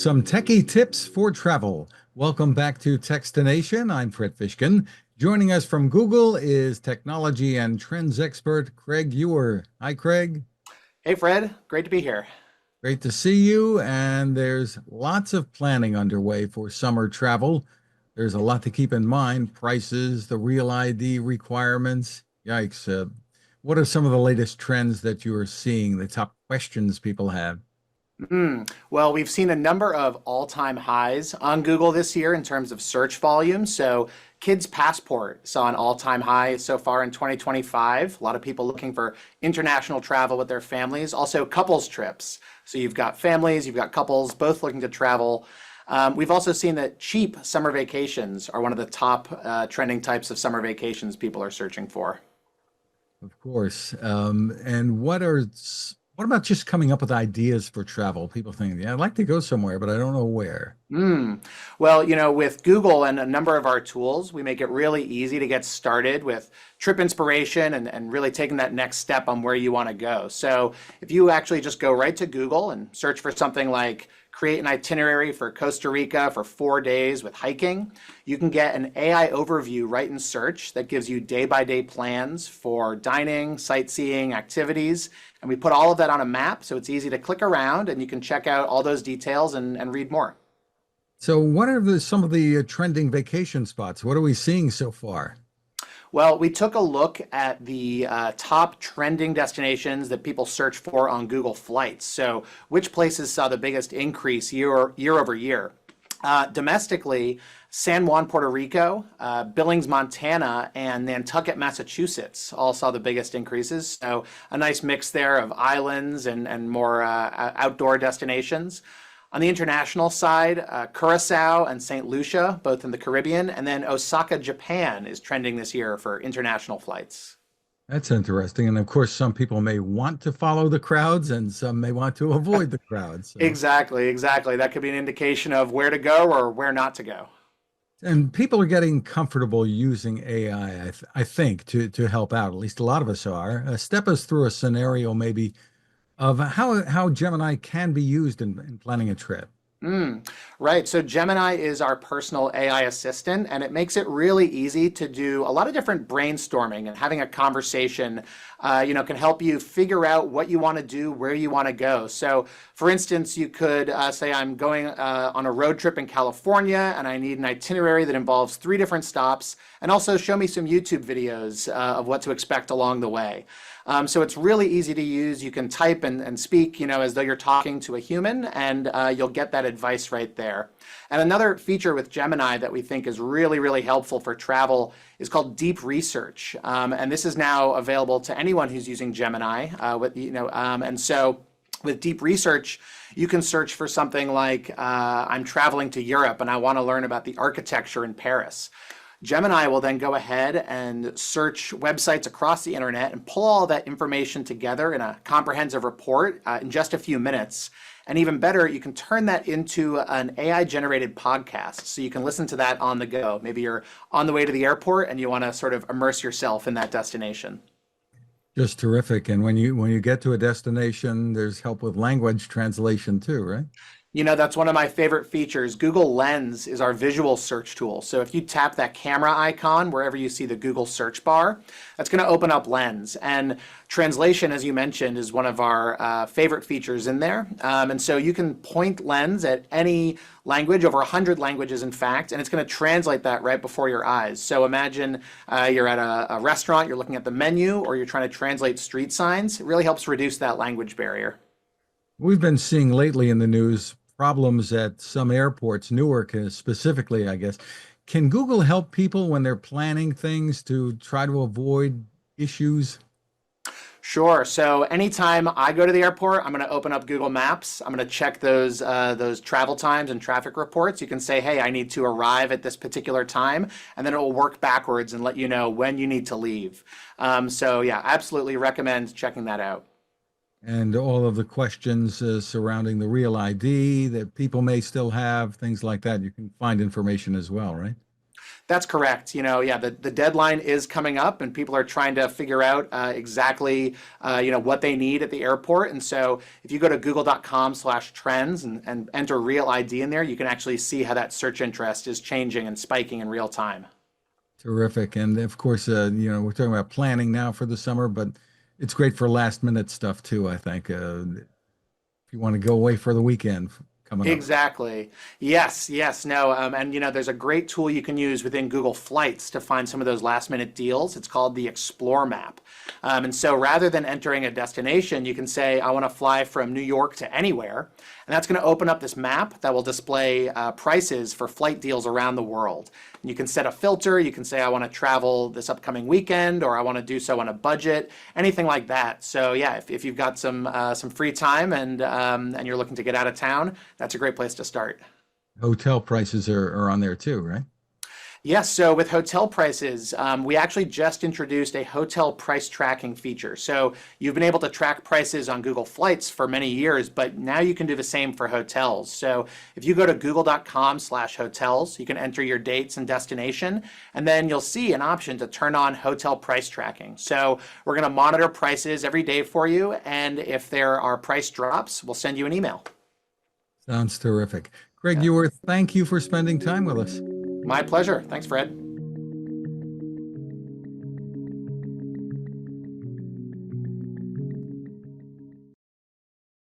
Some techie tips for travel. Welcome back to Techstination. I'm Fred Fishkin. Joining us from Google is technology and trends expert Craig Ewer. Hi, Craig. Hey Fred, great to be here. Great to see you. And there's lots of planning underway for summer travel. There's a lot to keep in mind, prices, the real ID requirements. Yikes. What are some of the latest trends that you are seeing, the top questions people have? Well, we've seen a number of all-time highs on Google this year in terms of search volume. So, Kids Passport saw an all-time high so far in 2025. A lot of people looking for international travel with their families. Also, couples trips. So, you've got families, you've got couples, both looking to travel. We've also seen that cheap summer vacations are one of the top trending types of summer vacations people are searching for. Of course. And what about just coming up with ideas for travel? People think, yeah, I'd like to go somewhere, but I don't know where. Mm. Well, with Google and a number of our tools, we make it really easy to get started with trip inspiration and really taking that next step on where you want to go. So if you actually just go right to Google and search for something like create an itinerary for Costa Rica for 4 days with hiking, you can get an AI overview right in search that gives you day-by-day plans for dining, sightseeing, activities. And we put all of that on a map, so it's easy to click around and you can check out all those details and read more. So, what are some of the trending vacation spots? What are we seeing so far? Well, we took a look at the top trending destinations that people search for on Google Flights. So, which places saw the biggest increase year over year? Domestically, San Juan, Puerto Rico, Billings, Montana, and Nantucket, Massachusetts all saw the biggest increases. So, a nice mix there of islands and more outdoor destinations. On the international side, Curacao and St. Lucia, both in the Caribbean, and then Osaka, Japan is trending this year for international flights. That's interesting. And of course, some people may want to follow the crowds and some may want to avoid the crowds. So, Exactly, exactly. That could be an indication of where to go or where not to go. and people are getting comfortable using AI, I think, to help out. At least a lot of us are. Step us through a scenario maybe of how Gemini can be used in planning a trip. Mm, right. So Gemini is our personal AI assistant, and it makes it really easy to do a lot of different brainstorming and having a conversation, can help you figure out what you want to do, where you want to go. So, for instance, you could say, I'm going on a road trip in California, and I need an itinerary that involves 3 different stops, and also show me some YouTube videos of what to expect along the way. So it's really easy to use. You can type and speak, as though you're talking to a human, and you'll get that advice right there. And another feature with Gemini that we think is really, really helpful for travel is called deep research. And this is now available to anyone who's using Gemini. And so with deep research, you can search for something like I'm traveling to Europe and I want to learn about the architecture in Paris. Gemini will then go ahead and search websites across the internet and pull all that information together in a comprehensive report in just a few minutes. And even better, you can turn that into an AI generated podcast. So you can listen to that on the go. Maybe you're on the way to the airport and you want to sort of immerse yourself in that destination. Just terrific. And when you get to a destination, there's help with language translation too, right? That's one of my favorite features. Google Lens is our visual search tool. So if you tap that camera icon wherever you see the Google search bar, that's going to open up Lens. And translation, as you mentioned, is one of our favorite features in there. And so you can point Lens at any language, over 100 languages, in fact, and it's going to translate that right before your eyes. So imagine you're at a restaurant, you're looking at the menu, or you're trying to translate street signs. It really helps reduce that language barrier. We've been seeing lately in the news problems at some airports, Newark specifically, I guess. Can Google help people when they're planning things to try to avoid issues? Sure. So anytime I go to the airport, I'm going to open up Google Maps. I'm going to check those travel times and traffic reports. You can say, "Hey, I need to arrive at this particular time," and then it will work backwards and let you know when you need to leave. So yeah, absolutely recommend checking that out. And all of the questions surrounding the real ID that people may still have, things like that. You can find information as well, right? That's correct. Yeah, the deadline is coming up, and people are trying to figure out exactly, what they need at the airport. And so, if you go to google.com/trends and enter real ID in there, you can actually see how that search interest is changing and spiking in real time. Terrific. And of course, we're talking about planning now for the summer, but it's great for last minute stuff too, I think. If you want to go away for the weekend coming up. Exactly. Yes, yes, no. And there's a great tool you can use within Google Flights to find some of those last minute deals. It's called the Explore map. And so rather than entering a destination, you can say, I want to fly from New York to anywhere. And that's going to open up this map that will display prices for flight deals around the world. And you can set a filter. You can say, I want to travel this upcoming weekend, or I want to do so on a budget, anything like that. So yeah, if you've got some free time and you're looking to get out of town, that's a great place to start. Hotel prices are on there too, right? Yes, so with hotel prices, we actually just introduced a hotel price tracking feature. So you've been able to track prices on Google Flights for many years, but now you can do the same for hotels. So if you go to google.com/hotels, you can enter your dates and destination, and then you'll see an option to turn on hotel price tracking. So we're going to monitor prices every day for you, and if there are price drops, we'll send you an email. Sounds terrific. Craig Yeah. Ewer, thank you for spending time with us. My pleasure. Thanks, Fred.